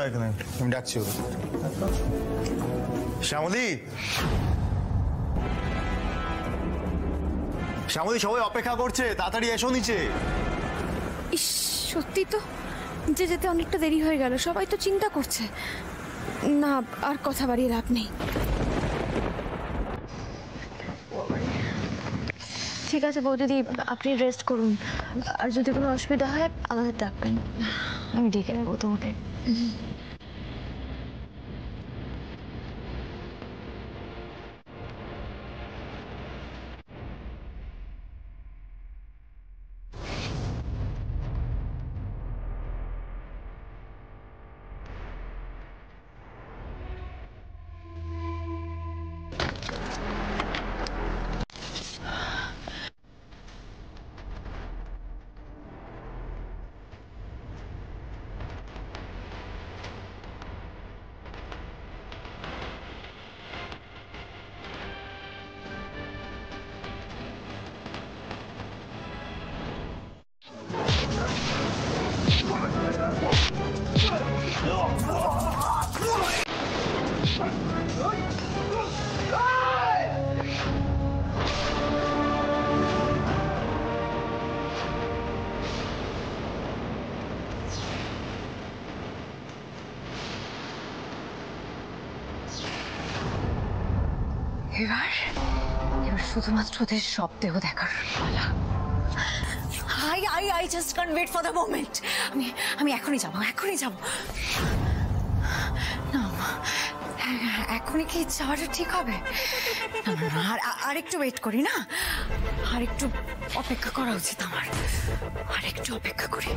দাঁড়া এখানে, আমি ডাকছি ওকে। শ্যামলী, শ্যামলী, সবাই অপেক্ষা করছে, তাড়াতাড়ি এসো নিচে। ইস, সত্যি তো নিচে যেতে অনেকটা দেরি হয়ে গেল, সবাই তো চিন্তা করছে। না, আর কথা বাড়িয়ে লাভ নেই। ঠিক আছে বৌদিদি, আপনি রেস্ট করুন, আর যদি কোনো অসুবিধা হয় আমাদের ডাকবেন, আমি ডেকে নেবো তোমাকে। এবার শুধুমাত্র ওদের শব্দেও দেখার পালা। I just can't wait for the moment. আমি এখনই যাব। না, এখনই কি যাওয়াটা ঠিক হবে? না, আর একটু ওয়েট করি না, আর একটু অপেক্ষা করা উচিত আমার, আর একটু অপেক্ষা করি।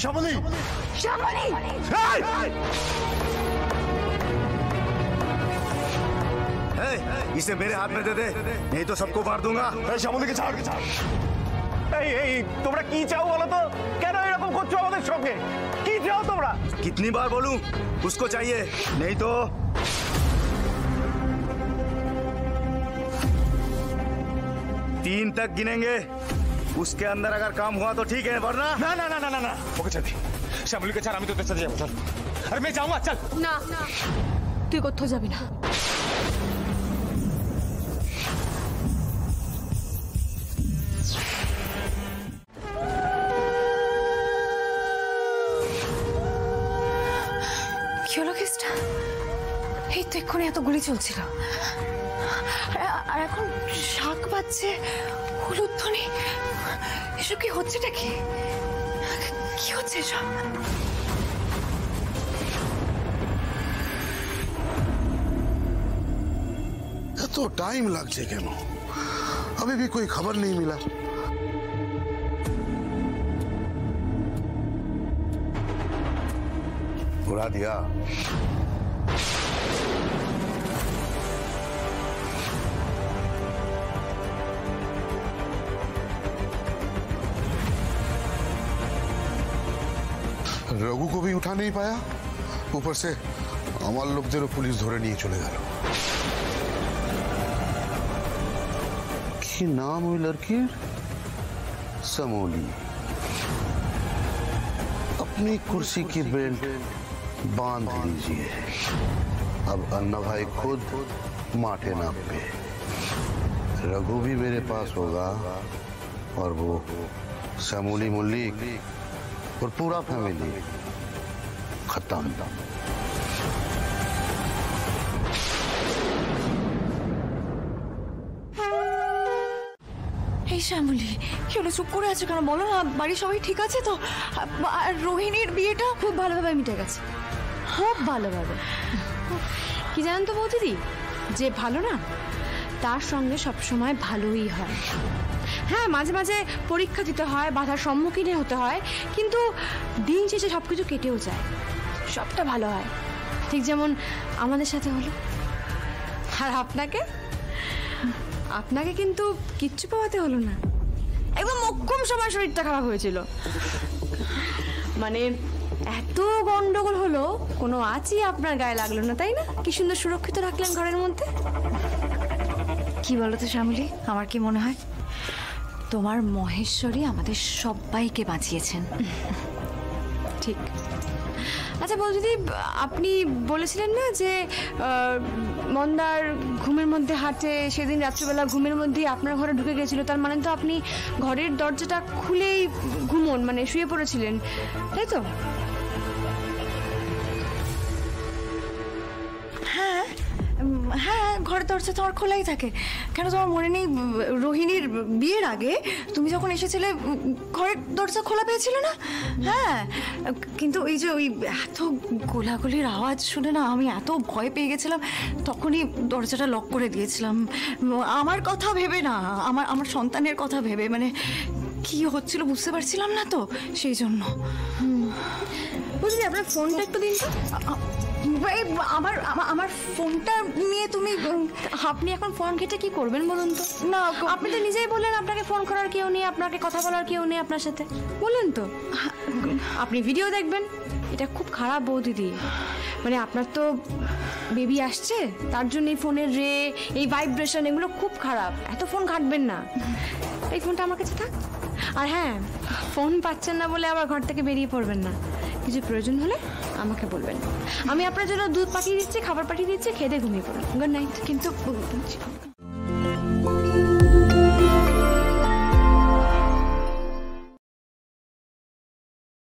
শ্যামলী, শ্যামলী! इसे मेरे हाथ में दे दे, नहीं तो सबको मार दूंगा। শ্যামলী কে ছাড়। এই তোমরা কি চাও বলো তো? কেন এরকম করছো আমাদের সঙ্গে? কি চাও তোমরা? कितनी बार बोलूं उसको चाहिए, नहीं तो 3 तक गिनेंगे, उसके अंदर अगर काम हुआ तो ठीक है, वरना না না না না না না, ওকে ছাড়। শ্যামলীকে ছাড়, আমি তোদের সাথে যাবো। চল। আরে मैं जाऊंगा, चल। না, তুই কোথাও যাবি না। কি হলো কেসটা? এই তো এক্ষুনি এত গুলি চলছিল, আর এখন শাক বাজছে, হলুদ ধ্বনি, এসব কি হচ্ছেটা? কি হচ্ছে এসব? এত টাইম লাগছে কেন? अभी भी कोई खबर नहीं मिला। उड़ा दिया। रघु को भी उठा नहीं पाया, ऊपर से আমার লোকদেরও পুলিশ ধরে নিয়ে চলে গেল। কি নাম ওই লড়কির? समोली। अपनी कुर्सी की बेल्ट बांध लीजिए, अब अन्ना भाई खुद माथे नाप पे। रघु भी मेरे पास होगा और वो समोली मल्लिक और पूरा फैमिली खत्म। শ্যামলী, কি হলো? চুপ করে আছো কেন? বলো না, বাড়ির সবাই ঠিক আছে তো? আর রোহিণীর বিয়েটা খুব ভালোভাবে মিটে গেছে, খুব ভালোভাবে। কি জানেন তো বৌদিদি, যে ভালো না তার সঙ্গে সবসময় ভালোই হয়। হ্যাঁ, মাঝে মাঝে পরীক্ষা দিতে হয়, বাধার সম্মুখীন হতে হয়, কিন্তু দিন শেষে সবকিছু কেটেও যায়, সবটা ভালো হয়। ঠিক যেমন আমাদের সাথে হলো। আর আপনাকে আপনাকে কিন্তু কিচ্ছু পাওয়াতে হলো না, একদম মক্কম সময় শরীরটা খারাপ হয়েছিল। মানে এত গন্ডগোল হলো, কোনো আঁচই আপনার গায়ে লাগলো না, তাই না? কি সুন্দর সুরক্ষিত রাখলেন ঘরের মধ্যে। কি বলো তো শ্যামলী, আমার কি মনে হয় তোমার মহেশ্বরী আমাদের সবাইকে বাঁচিয়েছেন। ঠিক। আচ্ছা বৌদি, আপনি বলেছিলেন না যে মন্দার ঘুমের মধ্যে হাঁটে, সেদিন রাত্রিবেলা ঘুমের মধ্যেই আপনার ঘরে ঢুকে গেছিল, তার মানে তো আপনি ঘরের দরজাটা খুলেই ঘুমোন, মানে শুয়ে পড়েছিলেন, তাই তো? হ্যাঁ হ্যাঁ, ঘরের দরজা তো আমার খোলাই থাকে। কেন তোমার মনে নেই রোহিণীর বিয়ের আগে তুমি যখন এসেছিলে ঘরের দরজা খোলা পেয়েছিল না? হ্যাঁ, কিন্তু ওই যে ওই এত গোলাগুলির আওয়াজ শুনে না আমি এত ভয় পেয়ে গেছিলাম, তখনই দরজাটা লক করে দিয়েছিলাম। আমার কথা ভেবে না, আমার সন্তানের কথা ভেবে, মানে কি হচ্ছিল বুঝতে পারছিলাম না তো, সেই জন্য। বুঝলি, আপনার ফোনটা একটু দিন তো। আমার ফোনটা নিয়ে তুমি, আপনি এখন ফোন ঘেটে কি করবেন বলুন তো? না, আপনি তো নিজেই বললেন আপনাকে ফোন করার কেউ নেই, আপনাকে কথা বলার কেউ নেই আপনার সাথে, বললেন তো। আপনি ভিডিও দেখবেন, এটা খুব খারাপ বৌদিদি। মানে আপনার তো বেবি আসছে, তার জন্য এই ফোনের এই ভাইব্রেশন এগুলো খুব খারাপ। এত ফোন ঘাটবেন না, এই ফোনটা আমার কাছে থাক। আর হ্যাঁ, ফোন পাচ্ছেন না বলে আবার ঘর থেকে বেরিয়ে পড়বেন না, কিছু প্রয়োজন হলে আমাকে বলবেন, আমি আপনার জন্য দুধ পাঠিয়ে দিচ্ছি, খাবার পাঠিয়ে দিচ্ছি, খেয়ে দিয়ে ঘুমিয়ে পড়ুন। Good night. কিন্তু